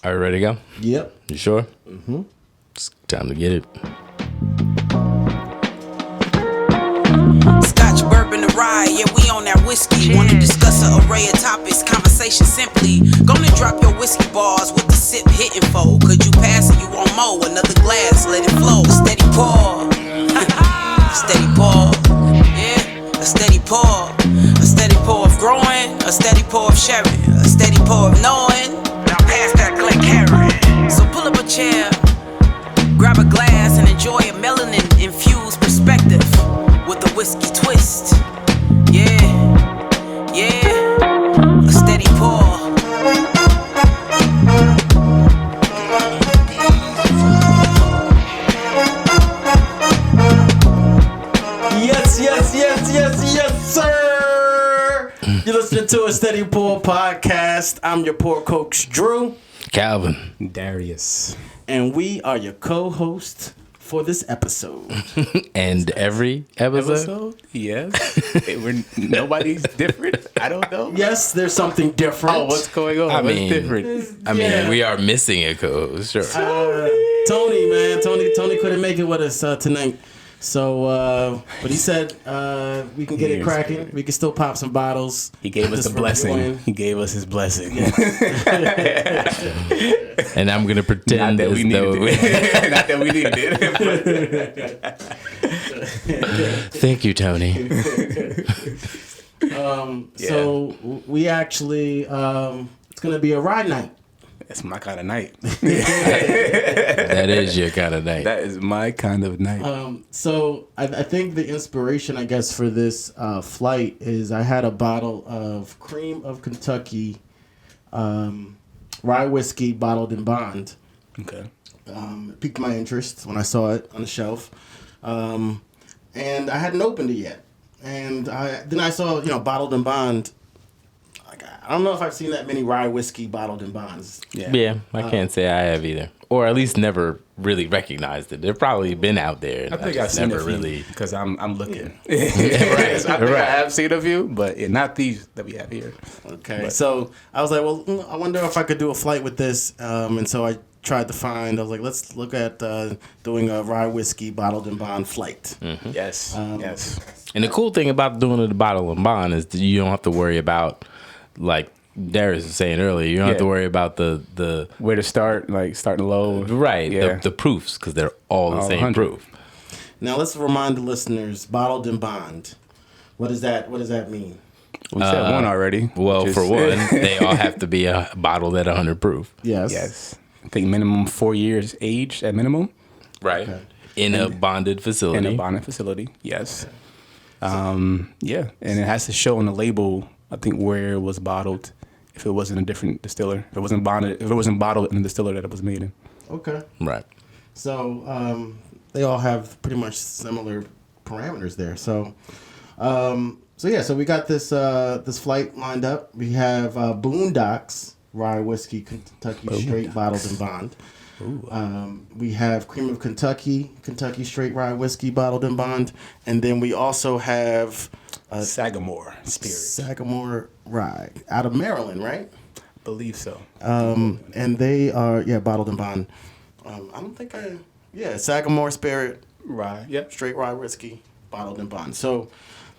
Are you ready to go? Yep. You sure? Mm-hmm. It's time to get it. Scotch, bourbon, and rye, yeah, we on that whiskey. Wanna discuss an array of topics, conversation simply. Gonna drop your whiskey bars with the sip hitting fold. Could you pass it? You want more? Another glass, let it flow. Steady pour. Steady pour. Yeah, a steady pour. A steady pour of growing, a steady pour of sharing, a steady pour of knowing. Now pass that Glen Carry. So pull up a chair, grab a glass, and enjoy a melanin-infused perspective with a whiskey twist. Yeah, yeah, a steady pour. Yes, sir. You're listening to a Steady Pour podcast. I'm your poor coach, Drew. Calvin. Darius. And we are your co-hosts for this episode. And every episode? Yes. Nobody's different. I don't know. Yes, there's something different. Oh, what's going on? What's different? I mean, we are missing a co-host, sure. Tony, man. Tony couldn't make it with us tonight. So, but he said we can get it cracking. We can still pop some bottles. He gave us a blessing. He gave us his blessing. And I'm going to pretend Not that we needed it. Not that we needed it. Thank you, Tony. So we actually, it's going to be a rye night. That's my kind of night. That is your kind of night. That is my kind of night. So I think the inspiration, I guess, for this flight is I had a bottle of Cream of Kentucky rye whiskey bottled in bond. Okay. It piqued my interest when I saw it on the shelf. And I hadn't opened it yet. And then I saw, bottled in bond. I don't know if I've seen that many rye whiskey bottled in bonds. Yeah, I can't say I have either. Or at least never really recognized it. They've probably been out there. I think I've seen never a few really because I'm looking. Right. So I think I have seen a few, but not these that we have here. Okay. But, so I was like, well, I wonder if I could do a flight with this. And so I tried to find, I was like, let's look at doing a rye whiskey bottled in bond flight. Mm-hmm. Yes. Yes. And the cool thing about doing it bottled in bond is that you don't have to worry about, like Darius was saying earlier, you don't have to worry about the where to start, like starting low. Right, Yeah. the proofs, because they're all the same 100. proof. Now let's remind the listeners, bottled in bond. What does that mean? We said one already. Well, for one, they all have to be a bottled at 100 proof. Yes. Yes. I think minimum 4 years aged at minimum. Right. Okay. In a bonded facility. In a bonded facility, yes. Yeah, and it has to show on the label, I think, where it was bottled. If it wasn't a different distiller, if it wasn't bottled in the distiller that it was made in. Okay. Right. So they all have pretty much similar parameters there. So so we got this this flight lined up. We have Boondocks rye whiskey Kentucky straight bottled in bond. We have Cream of Kentucky straight rye whiskey bottled in bond, and then we also have Sagamore Spirits. Sagamore rye out of Maryland, right? Believe so. And they are bottled in bond. I don't think Sagamore Spirit Rye. Yep. straight rye whiskey bottled in bond. So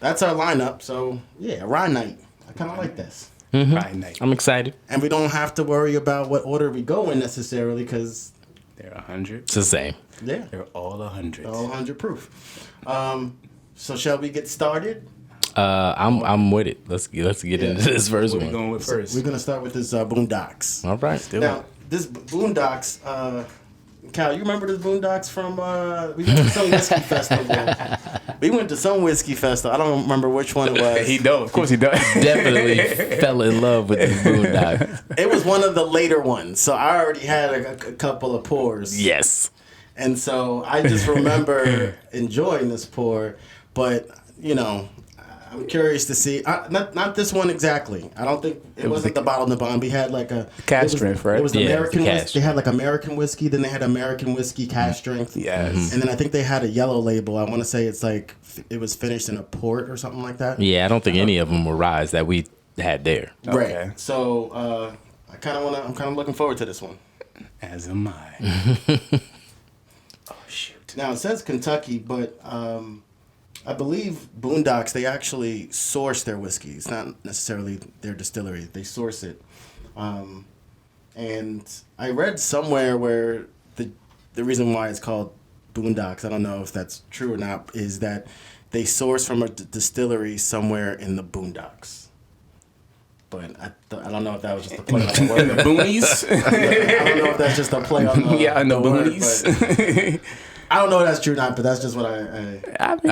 that's our lineup. So rye night. I kind of like this. Mm-hmm. Rye night. I'm excited. And we don't have to worry about what order we go in necessarily because They're 100. It's the same. They're all 100. all 100 proof. So shall we get started? I'm with it. Let's get into this first What are we one. going with first? We're gonna start with this Boondocks. All right. Now this Boondocks. Cal, you remember this Boondocks from? We went to some whiskey festival. I don't remember which one it was. He does. Of course he does. Definitely fell in love with this Boondocks. It was one of the later ones, so I already had a couple of pours. Yes. And so I just remember enjoying this pour, but I'm curious to see. Not this one exactly. I don't think it wasn't the bottle in the bond. We had like a Cask strength, right? It was Yeah, American cask whiskey. They had like American whiskey. Then they had American whiskey cask strength. Yes. And then I think they had a yellow label. I want to say it's like it was finished in a port or something like that. Yeah, I don't think any of them were ryes that we had there. Right. Okay. So I'm kind of looking forward to this one. As am I. Oh, shoot. Now, it says Kentucky, but I believe Boondocks, they actually source their whiskey. It's not necessarily their distillery. They source it. And I read somewhere where the reason why it's called Boondocks, I don't know if that's true or not, is that they source from a distillery somewhere in the Boondocks. But I don't know if that was just a play on the word. The boonies? I don't know if that's just a play on the Yeah, I know the word, boonies. but I don't know if that's true or not, but that's just what I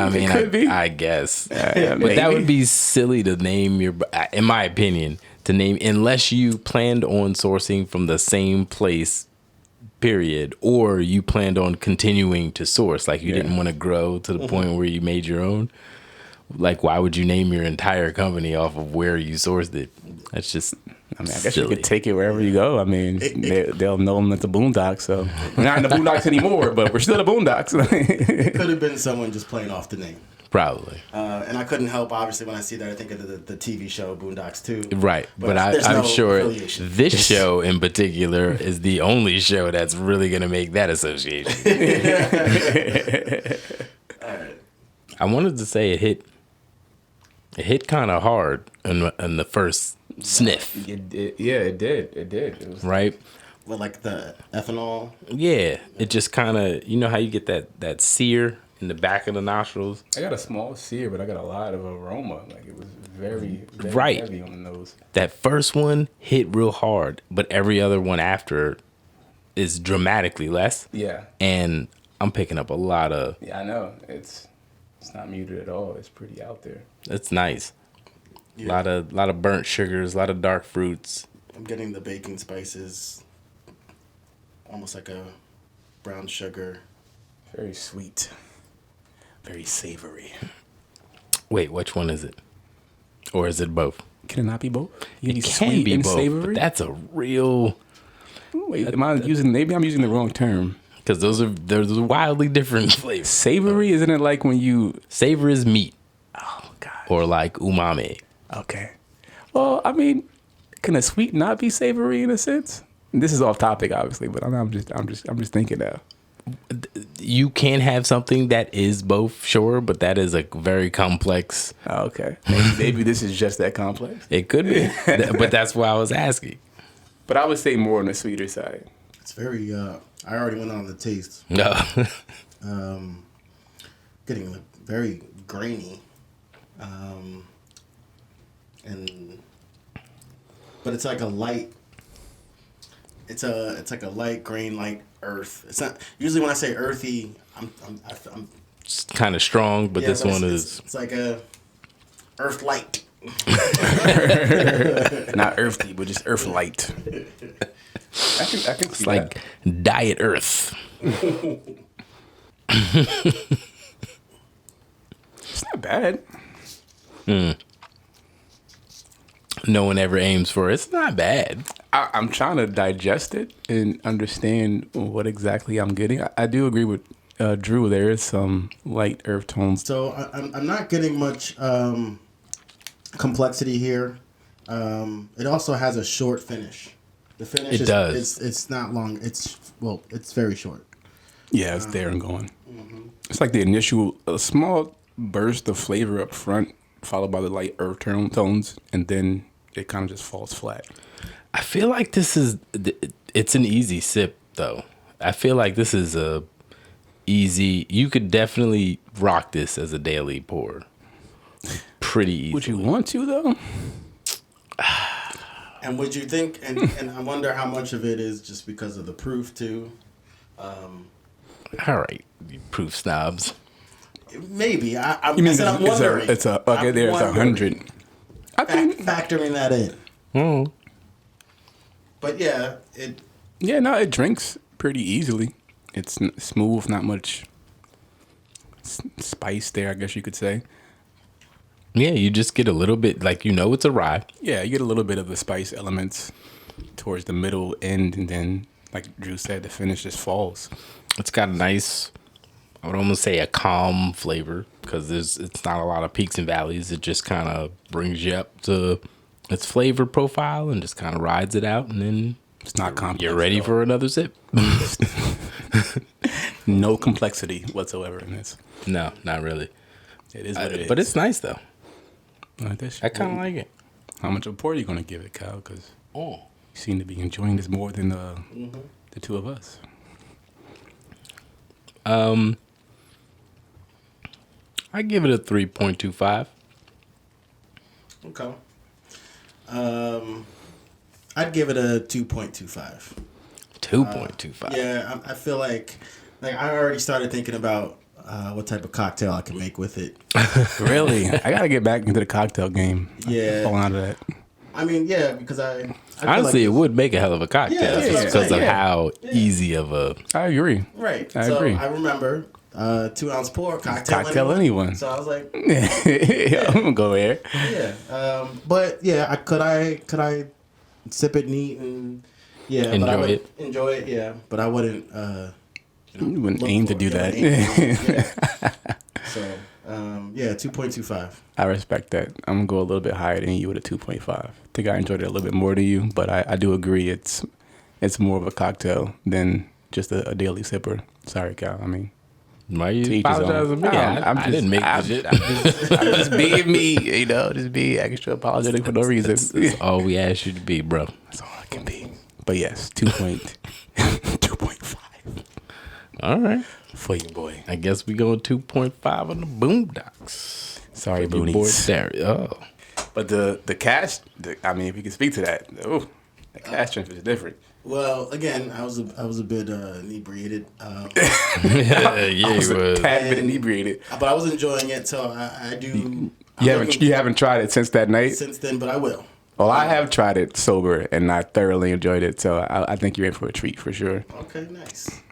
mean, it could be. I guess. But maybe. that would be silly to name in my opinion, to name, unless you planned on sourcing from the same place, period, or you planned on continuing to source. Like you didn't want to grow to the point where you made your own. Like, why would you name your entire company off of where you sourced it? That's just, I guess you could take it wherever you go. I mean, they'll know them at the Boondocks. So we're not in the Boondocks anymore, but we're still the Boondocks. it could have been someone just playing off the name. Probably. And I couldn't help, obviously, when I see that, I think of the TV show Boondocks too. Right. But I'm no sure affiliation. this show in particular is the only show that's really going to make that association. All right. I wanted to say it hit kind of hard in the first sniff. It did. It was Right? Well, like the ethanol. Yeah. It just kind of, you know how you get that sear in the back of the nostrils? I got a small sear, but I got a lot of aroma. Like it was very, very Right. heavy on the nose. That first one hit real hard, but every other one after is dramatically less. Yeah. And I'm picking up a lot of... Yeah, I know. It's not muted at all. It's pretty out there. It's nice. Yeah. A lot of burnt sugars, a lot of dark fruits. I'm getting the baking spices, almost like a brown sugar. Very sweet. Very savory. Wait, which one is it? Or is it both? Can it not be both? You It need can sweet be and both, savory? but that's a real... Wait, maybe I'm using the wrong term. Because they're wildly different flavors. Savory, isn't it like when you... Savor is meat. Oh, God. Or like umami. Okay. Well, I mean, can a sweet not be savory in a sense? And this is off topic, obviously, but I'm just thinking now. You can have something that is both, sure, but that is a very complex... Oh, okay. Maybe this is just that complex. It could be. But that's why I was asking. But I would say more on the sweeter side. It's very. I already went on the taste. No. Getting very grainy, but it's like a light. It's like a light grain, light earth. It's not usually when I say earthy, I'm It's kind of strong, but this one is... It's like a earth light. Not earthy, but just earth light. I can see It's like Diet Earth. it's not bad. No one ever aims for it. It's not bad. I'm trying to digest it and understand what exactly I'm getting. I do agree with Drew. There is some light earth tones. So I'm not getting much complexity here. It also has a short finish. The finish does. It's not long. It's very short. Yeah, it's there and going. Mm-hmm. It's like the initial, a small burst of flavor up front, followed by the light earth tones, and then it kind of just falls flat. I feel like it's an easy sip, though. I feel like this is you could definitely rock this as a daily pour. Pretty easy. Would you want to, though? And would you think? And I wonder how much of it is just because of the proof too. All right, you proof snobs. Maybe. I'm It's wondering. it's 100. I think. Factoring that in. Mm. But yeah, Yeah, no, it drinks pretty easily. It's smooth, not much spice there, I guess you could say. Yeah, you just get a little bit, like, it's a rye. Yeah, you get a little bit of the spice elements towards the middle end, and then, like Drew said, the finish just falls. It's got a nice, I would almost say a calm flavor, because it's not a lot of peaks and valleys. It just kind of brings you up to its flavor profile and just kind of rides it out and then It's not complex. You're ready for another sip? No complexity whatsoever in this. No, not really. It is what it is. But it's nice though. This I kind of like it. How much of a pour are you going to give it, Kyle? Because Oh. you seem to be enjoying this more than the two of us. I give it a 3.25. Okay. I'd give it a 2.25. 2.25. Yeah, I feel like I already started thinking about what type of cocktail I can make with it. Really? I got to get back into the cocktail game. Yeah. I'm falling out of that. I mean, yeah, because I feel Honestly, like it would make a hell of a cocktail Yeah, that's what I'm just because saying, of yeah. how easy of a. I agree. right. I so agree. I remember 2 ounce pour cocktail. Cocktail anyone. So I was like, I'm going to go there. yeah. But yeah, could I sip it neat and Enjoy it. Enjoy it, yeah. But I wouldn't. You wouldn't look aim for to do it. that. Yeah. So 2.25. I respect that. I'm going to go a little bit higher than you with a 2.5. I think I enjoyed it a little bit more than you, but I do agree it's more of a cocktail than just a daily sipper. Sorry, Cal. I mean, Why to you each his own. apologizing to me? I didn't make the shit. I'm just being me, just being extra apologetic for no reason. That's all we asked you to be, bro. That's all I can be. But yes, 2.5 All right. for you, boy. I guess we go 2.5 on the Boondocks. Sorry, Your boy Boonies. Darius. Oh. But the cash, I mean, if you can speak to that, the cash strength is different. Well, again, I was a bit inebriated, Yeah, he was. Tad bit inebriated. but I was enjoying it. So I do. You haven't tried it since that night? since then, but I will. Well, I have tried it sober, and I thoroughly enjoyed it. So I think you're in for a treat for sure. Okay, nice.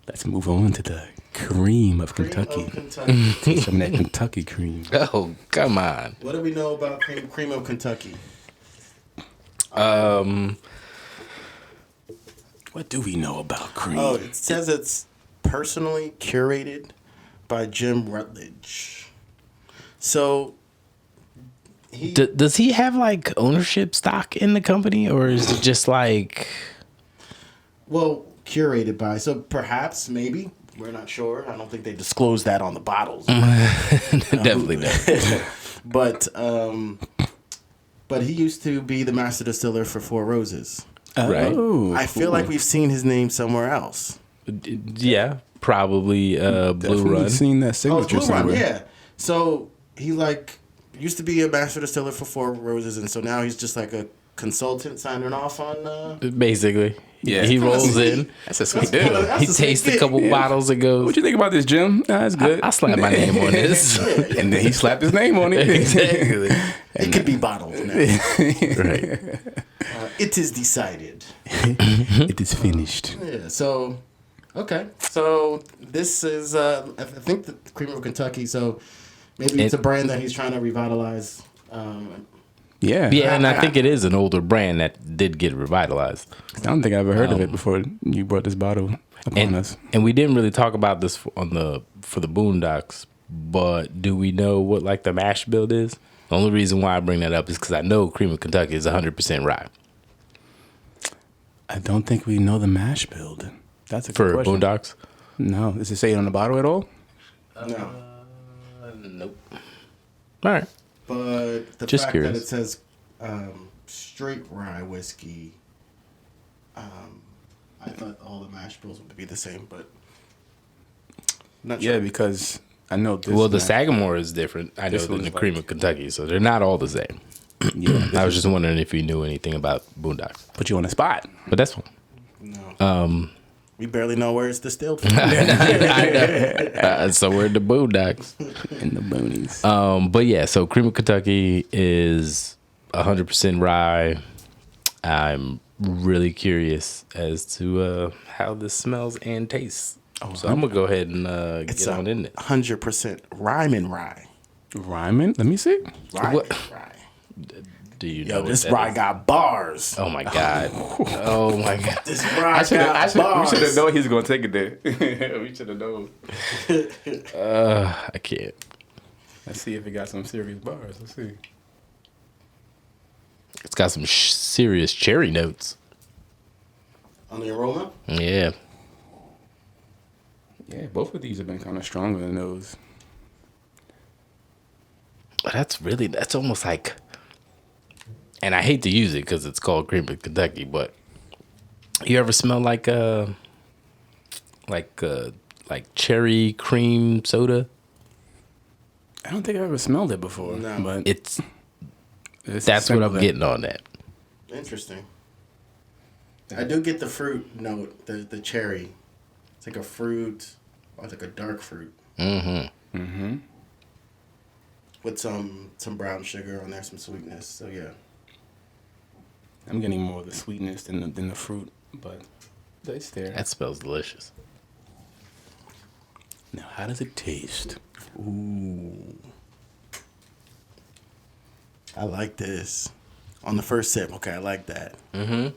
Let's move on to the cream of Cream Kentucky. of Kentucky. Take some of that Kentucky cream. Oh, come on. What do we know about cream of Kentucky? What do we know about cream? Oh, it says it's personally curated by Jim Rutledge. So Does he have like ownership stock in the company, or is it just like? well, curated by. So perhaps, maybe. We're not sure. I don't think they disclose that on the bottles. Definitely not. But he used to be the master distiller for Four Roses. Right. Oh, I feel like we've seen his name somewhere else. Yeah, probably Blue definitely Run. seen that Oh, signature it's Blue Run, somewhere. yeah. So he used to be a master distiller for Four Roses, and so now he's just like a consultant signing off on. Basically, Yeah. he rolls Sweet. in. That's a sweet That's deal. cool. That's He a sweet tastes a gig. couple bottles and goes, What you think about this, Jim? That's good. I slap my name on this. And then he slapped his name on it. Exactly. It could be bottled now. Right. It is decided. It is finished. Yeah. So, okay. So this is, I think, the Cream of Kentucky. So maybe it's a brand that he's trying to revitalize. Yeah. Yeah, and I think it is an older brand that did get revitalized. I don't think I ever heard of it before you brought this bottle upon us. And we didn't really talk about this for the Boondocks, but do we know what like the mash build is? The only reason why I bring that up is because I know Cream of Kentucky is 100% rye. I don't think we know the mash build. That's a For good question. Boondocks? No. Does it say it on the bottle at all? No. Nope. All right. But the Just fact curious. that it says straight rye whiskey, I thought all the mash bills would be the same, but not Yeah, sure. because I know this. Well, the mash- Sagamore is different, I know, This than one's the Cream like- of Kentucky, so they're not all the same. Yeah. I was just wondering if you knew anything about Boondocks, Put you on the spot. but that's fine. No. We barely know where it's distilled from. So we're the Boondocks. In the boonies. But yeah, so Cream of Kentucky is 100% rye. I'm really curious as to how this smells and tastes. So I'm gonna go ahead and It's get on in it. 100% rhyme. Rhyming? Let me see. Rye. What? Rye. Do you know Yo, what this that rye is? got bars. Oh my god! Oh my god! This rye got We bars. should have known he was going to take it there. We should have known. I can't. Let's see if it got some serious bars. Let's see. It's got some serious cherry notes. on the aroma. Yeah. Yeah, both of these have been kind of stronger than those. That's almost like, and I hate to use it because it's called cream of Kentucky, but you ever smell like cherry cream soda? I don't think I've ever smelled it before. No. But That's what similar. I'm getting on that. Interesting. I do get the fruit note, the cherry. It's like a fruit, or like a dark fruit. Mm-hmm. Mm-hmm. With some brown sugar on there, some sweetness. So yeah. I'm getting more of the sweetness than the fruit, but it's there. That smells delicious. Now, how does it taste? Ooh. I like this. On the first sip, okay, I like that. Mm-hmm.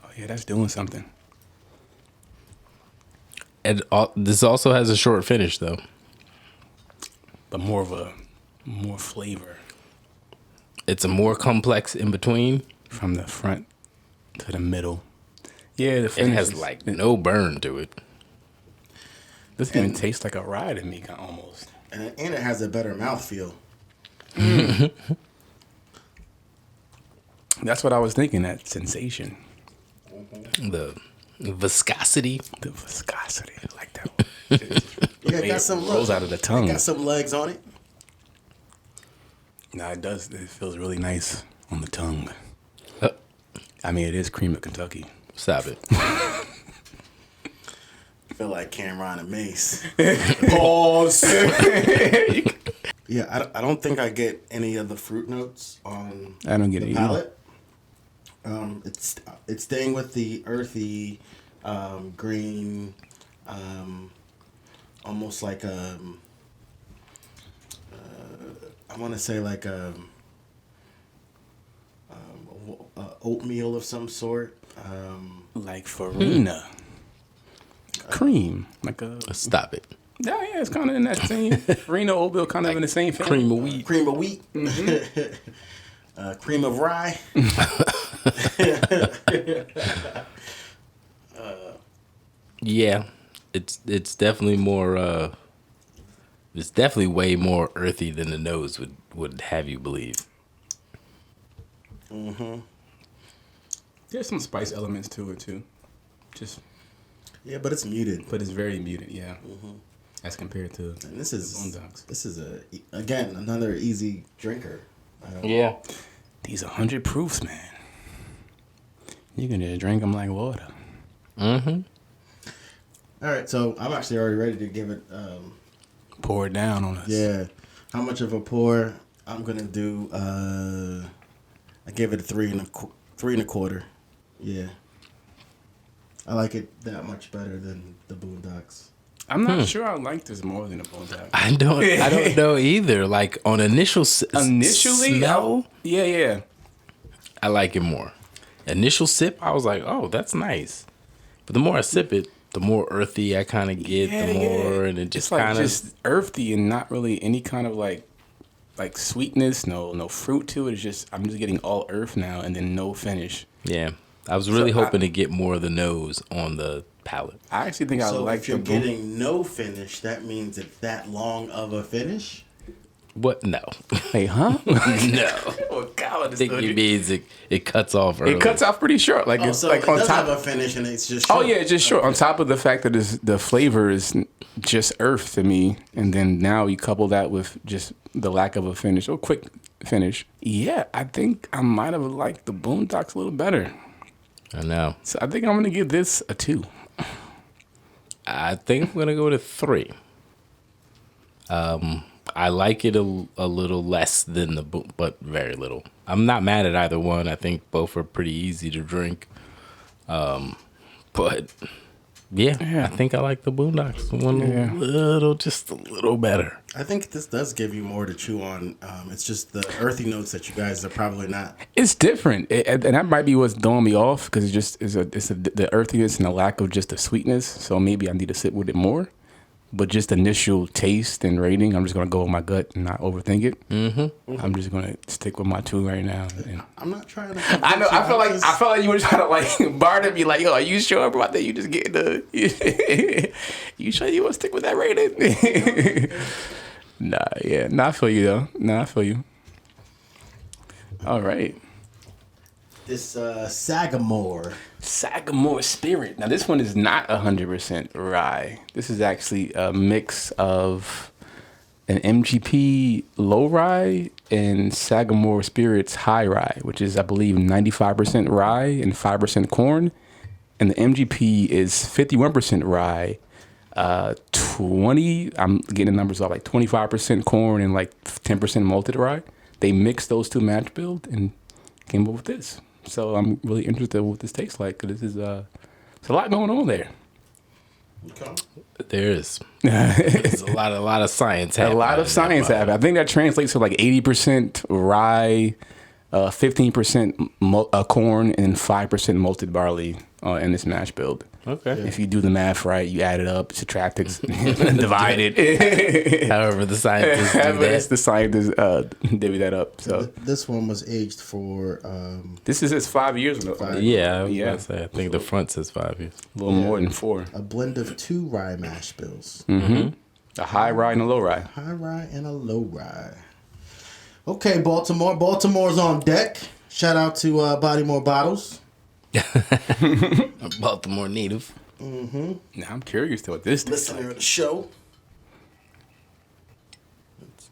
Oh yeah, that's doing something. And this also has a short finish, though. But more flavor It's a more complex in between. from the front to the middle. Yeah, the It finish has is- like no burn to it. This even tastes like a rye to me, almost. And it has a better mouthfeel. That's what I was thinking. That sensation, The viscosity. the viscosity, I like that one. Yeah, it got some rolls out of the tongue. Got some legs on it. No, it does. It feels really nice on the tongue. Uh, I mean, it is cream of Kentucky. Stop it. I feel like Cameron and Mace. Pause. Yeah, I don't think I get any of the fruit notes on I don't get the it either. palate. It's staying with the earthy, green, almost like I want to say like oatmeal of some sort. Like farina, cream, like a. Stop it. Yeah, it's kind of in that same farina oatmeal, kind of in the same family. Cream of wheat. Cream of wheat, cream of rye. Yeah, it's definitely more. It's definitely way more earthy than the nose would have you believe. There's some spice elements to it too, just Yeah, but it's muted. but it's very muted. Yeah, as compared to And this is Boondocks. again another easy drinker. Yeah. These 100 proofs, man. You can just drink them like water. Mm-hmm. All right, so I'm actually already ready to give it. Pour it down on us. Yeah, how much of a pour? I'm gonna do. I give it a 3 1/4. Yeah, I like it that much better than the Boondocks. I'm not sure I like this more than a Boondocks. I don't know either. Like on initially smell, Yeah. I like it more. Initial sip, I was like, oh, that's nice. But the more I sip it, the more earthy I kind of get. The more, and it just It's like kind of just earthy and not really any kind of like sweetness, no fruit to it. It's just I'm just getting all earth now and then no finish. yeah. I was really So hoping to get more of the nose on the palate. I actually think I So like if you're the getting no finish, that means it's that long of a finish. What? No, Hey, huh? no. Oh, God, I think it means it cuts off early. it cuts off pretty short. Like Oh, it's so like it on does top. have a finish, and it's just. Oh short. yeah, it's just short. On top of the fact that the flavor is just earth to me, and then now you couple that with just the lack of a finish or quick finish. Yeah, I think I might have liked the Boondocks a little better. I know. So I think I'm gonna give this a 2. I think I'm gonna go to 3. I like it a little less than but very little. I'm not mad at either one. I think both are pretty easy to drink. But yeah, I think I like the Boondocks one just a little better. I think this does give you more to chew on. It's just the earthy notes that you guys are probably not. It's different, and that might be what's throwing me off because it's the earthiness and the lack of just the sweetness. So maybe I need to sit with it more. But just initial taste and rating, I'm just gonna go with my gut and not overthink it. Mm-hmm. I'm just gonna stick with my 2 right now. And I'm not trying to. I know. I felt like you were trying to like bar to be like, yo, are you sure about that? You just getting the. You sure you want to stick with that rating? Nah, I feel you though. Nah, I feel you. All right. This Sagamore. Sagamore Spirit. Now this one is not 100% rye. This is actually a mix of an MGP low rye and Sagamore Spirits high rye, which is I believe 95% rye and 5% corn. And the MGP is 51% rye, 20. I'm getting the numbers off, like 25% corn and like 10% malted rye. They mixed those two match build and came up with this. So I'm really interested in what this tastes like, because this is there's a lot going on there. Okay. There is. There's a lot of science happening. A lot of science happening. I think that translates to like 80% rye, 15% corn, and 5% malted barley in this mash build. Okay. If you do the math right, you add it up, subtract it, divide it. However the scientists do that. The scientists divvy that up. So This one was aged for. this is 5 years ago. Yeah, I was about to say, I think the front says 5 years. A little more than 4. A blend of 2 rye mash bills. Mm-hmm. A high rye and a low rye. High rye and a low rye. Okay, Baltimore. Baltimore's on deck. Shout out to Bodymore Bottles. A Baltimore native. Mm-hmm. Now I'm curious to what this tastes Listener like. of the show.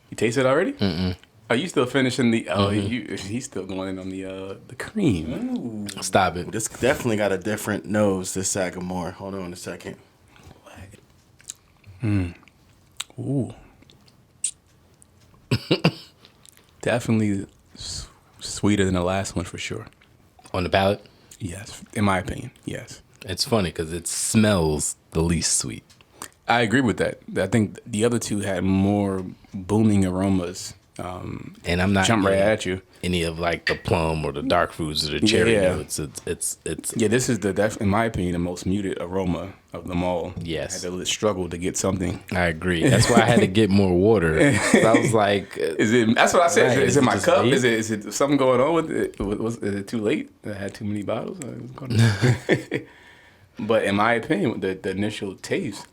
You taste it already? Mm-mm. Are you still finishing the? Oh, he's still going in on the cream. Ooh. Stop it. This definitely got a different nose, this Sagamore. Hold on a second. Ooh. Definitely sweeter than the last one for sure. On the palate? Yes, in my opinion, yes. It's funny because it smells the least sweet. I agree with that. I think the other two had more booming aromas. And I'm not jump right getting at you. any of like the plum or the dark fruits or the cherry Yeah. notes. It's Yeah, this is in my opinion, the most muted aroma of them all. Yes. I had to struggle to get something. I agree. That's why I had to get more water. I was like, Is it? That's what I said. Right. Is it my just cup? late? Is it something going on with it? Is it too late? I had too many bottles. But in my opinion, the initial taste,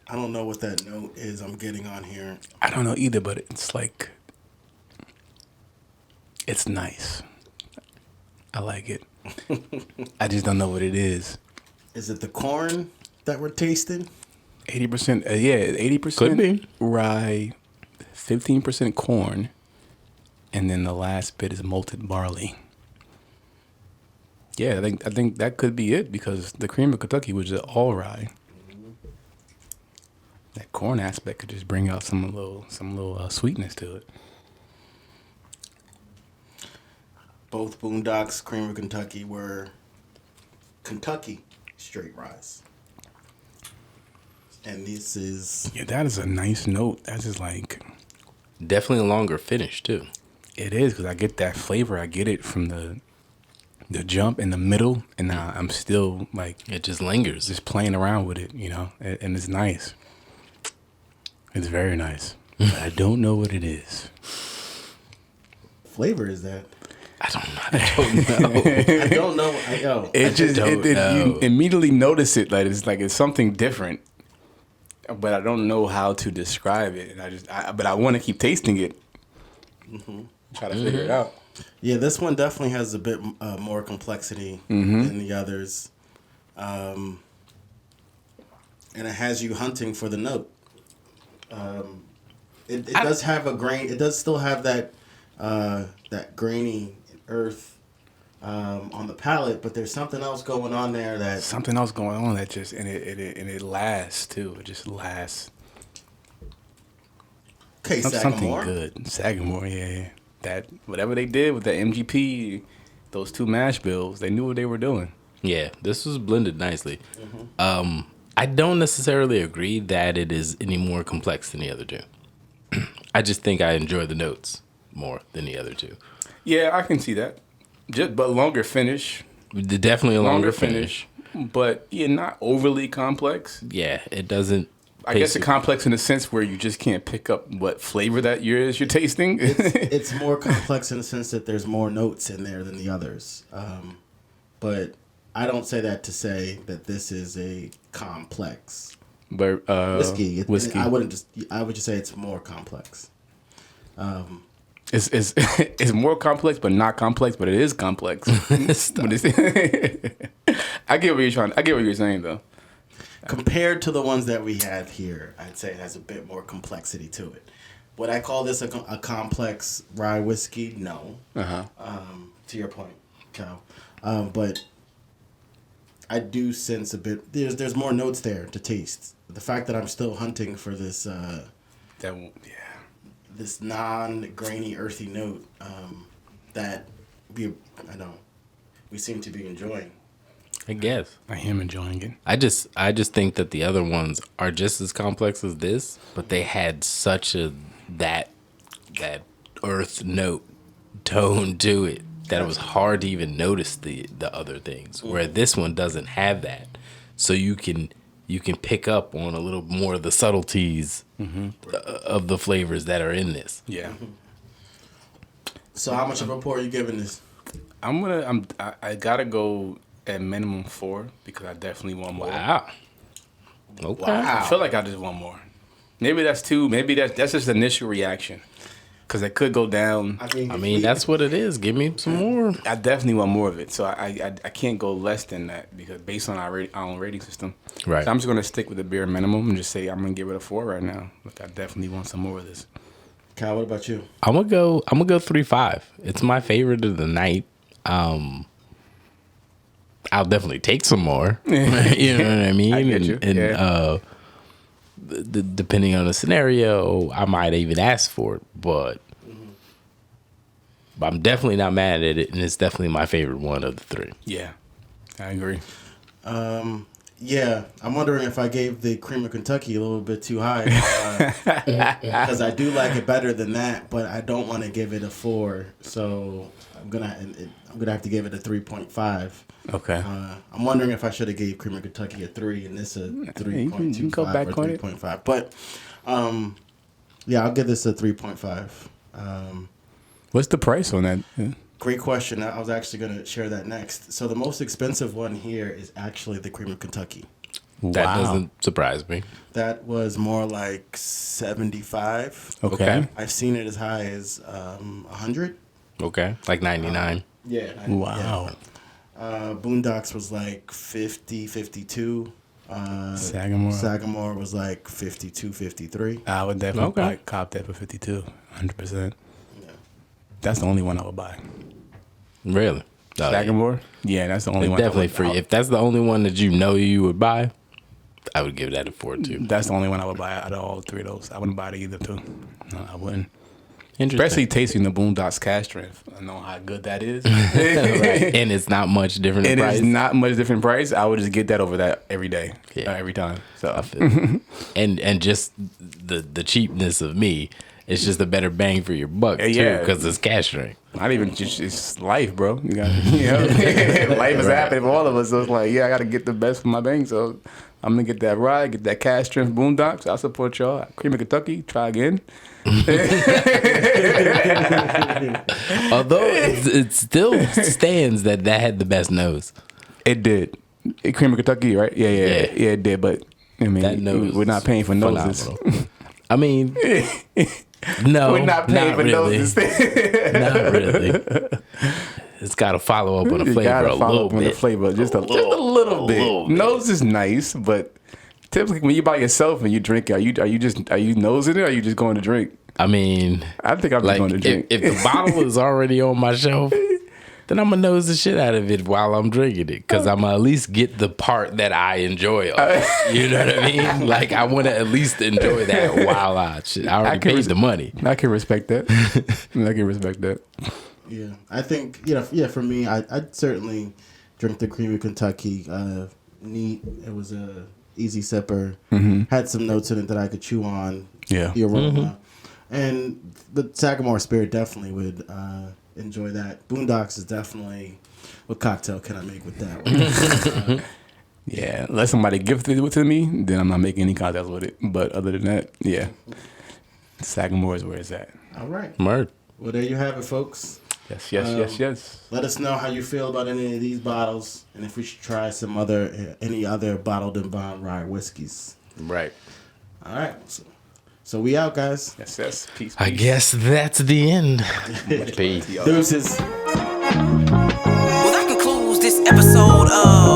I don't know what that note is I'm getting on here. I don't know either. But it's like, it's nice. I like it. I just don't know what it is. Is it the corn that we're tasting? 80%. Yeah, 80% Could be. rye, 15% corn, and then the last bit is malted barley. Yeah, I think that could be it, because the cream of Kentucky was just all rye. That corn aspect could just bring out some little sweetness to it. Both Boondocks, Cream of Kentucky, were Kentucky straight ryes. And this is... Yeah, that is a nice note. That's just like... definitely a longer finish too. It is, because I get that flavor. I get it from the jump in the middle, and now I'm still like... It just lingers. just playing around with it, and it's nice. It's very nice. But I don't know what it is. flavor is that? I don't know. I don't know. You immediately notice it, like it's something different, but I don't know how to describe it. And but I want to keep tasting it. Try to figure it out. Yeah, this one definitely has a bit more complexity than the others, and it has you hunting for the note. It does have a grain. It does still have that that grainy earth on the palate, but there's something else going on there that Just and it lasts too. It just lasts. Okay, Something Sagamore. good. Sagamore, yeah. That whatever they did with the MGP, those two mash bills, they knew what they were doing. Yeah, this was blended nicely. I don't necessarily agree that it is any more complex than the other two. I just think I enjoy the notes more than the other two. Yeah, I can see that. But longer finish. Definitely a longer finish. But yeah, not overly complex. Yeah, it doesn't I guess a complex in the sense where you just can't pick up what flavor that you're tasting. It's more complex in the sense that there's more notes in there than the others. But I don't say that to say that this is a complex But whiskey. whiskey. I would just say it's more complex. It's more complex, but not complex. But it is complex. But I get what you're saying, though. Compared to the ones that we have here, I'd say it has a bit more complexity to it. Would I call this a complex rye whiskey? No. To your point, Cal. But I do sense a bit. There's more notes there to taste. The fact that I'm still hunting for this this non-grainy, earthy note that we seem to be enjoying. I guess I am enjoying it. I just think that the other ones are just as complex as this, but they had such that earth note tone to it that it was hard to even notice the other things. Where this one doesn't have that, so you can pick up on a little more of the subtleties of the flavors that are in this. Yeah. So how much of a pour are you giving this? I gotta go at minimum 4 because I definitely want more. Wow. Okay. I feel like I just want more. Maybe that's 2. Maybe that's just the initial reaction. Because it could go down. I mean, that's what it is. Give me some more. I definitely want more of it. So I can't go less than that because based on our own rating system. Right. So I'm just going to stick with the bare minimum and just say I'm going to give it a 4 right now. Like I definitely want some more of this. Kyle, what about you? I'm gonna go 3.5. It's my favorite of the night. I'll definitely take some more. You know what I mean? I get you. And depending on the scenario, I might even ask for it. But I'm definitely not mad at it, and it's definitely my favorite one of the 3. Yeah, I agree. Yeah, I'm wondering if I gave the Cream of Kentucky a little bit too high because I do like it better than that, but I don't want to give it a 4, so I'm gonna have to give it a 3.5. Okay. I'm wondering if I should have gave Cream of Kentucky a 3 and this a 3.25 you can go back or on it. 3.5, but yeah, I'll give this a 3.5. What's the price on that? Yeah. Great question. I was actually going to share that next. So the most expensive one here is actually the Cream of Kentucky. That doesn't surprise me. That was more like 75. Okay. I've seen it as high as 100. Okay. Like 99. Yeah. Wow. Yeah. Boondocks was like 50, 52. Sagamore was like 52, 53. I would definitely buy cop that for 52, 100%. Yeah. That's the only one I would buy. Really? Sagamore? Yeah, that's the only one. Definitely free. If that's the only one that you would buy, I would give that a 4 too. That's the only one I would buy out of all 3 of those. I wouldn't buy it either too. No, I wouldn't. Interesting. Especially tasting the Boondocks cash strength. I know how good that is. Right. And it's not much different in price. It is not much different price. I would just get that over that every day. Yeah. Every time. So I feel and just the cheapness of me, it's just a better bang for your buck too, because it's cash strength. Not even just it's life, bro. You got life is happening for all of us. So it's like, I got to get the best for my bang. So I'm gonna get that ride, get that cash strength Boondocks. I'll support y'all. Cream of Kentucky, try again. Although it still stands that had the best nose. It did. Cream of Kentucky, right? Yeah, it did. But I mean, that nose we're not paying for noses. I mean, no, we're not paying for really. noses. Not really. It's got to follow up on the flavor a little bit. Just a little bit. Nose is nice, but typically when you by yourself and you drink, are you nosing it, or are you just going to drink? I mean, I think I'm just going to drink. If the bottle is already on my shelf, then I'm gonna nose the shit out of it while I'm drinking it, because I'm gonna at least get the part that I enjoy. You know what I mean? Like, I want to at least enjoy that while I already paid the money. I can respect that. I can respect that. Yeah, I think for me, I'd certainly drink the Cream of Kentucky. Neat. It was a easy sipper. Mm-hmm. Had some notes in it that I could chew on. Yeah, the aroma, and the Sagamore Spirit definitely would enjoy that. Boondocks is definitely, what cocktail can I make with that one? Yeah, unless somebody gifted it to me, then I'm not making any contacts with it. But other than that, yeah, Sagamore is where it's at. All right. Murd. Well, there you have it, folks. Yes. Let us know how you feel about any of these bottles, and if we should try any other bottled and bond rye whiskeys. Right. All right. So we out, guys. Yes. Peace. I guess that's the end. Peace. Deuces. Well, that concludes this episode of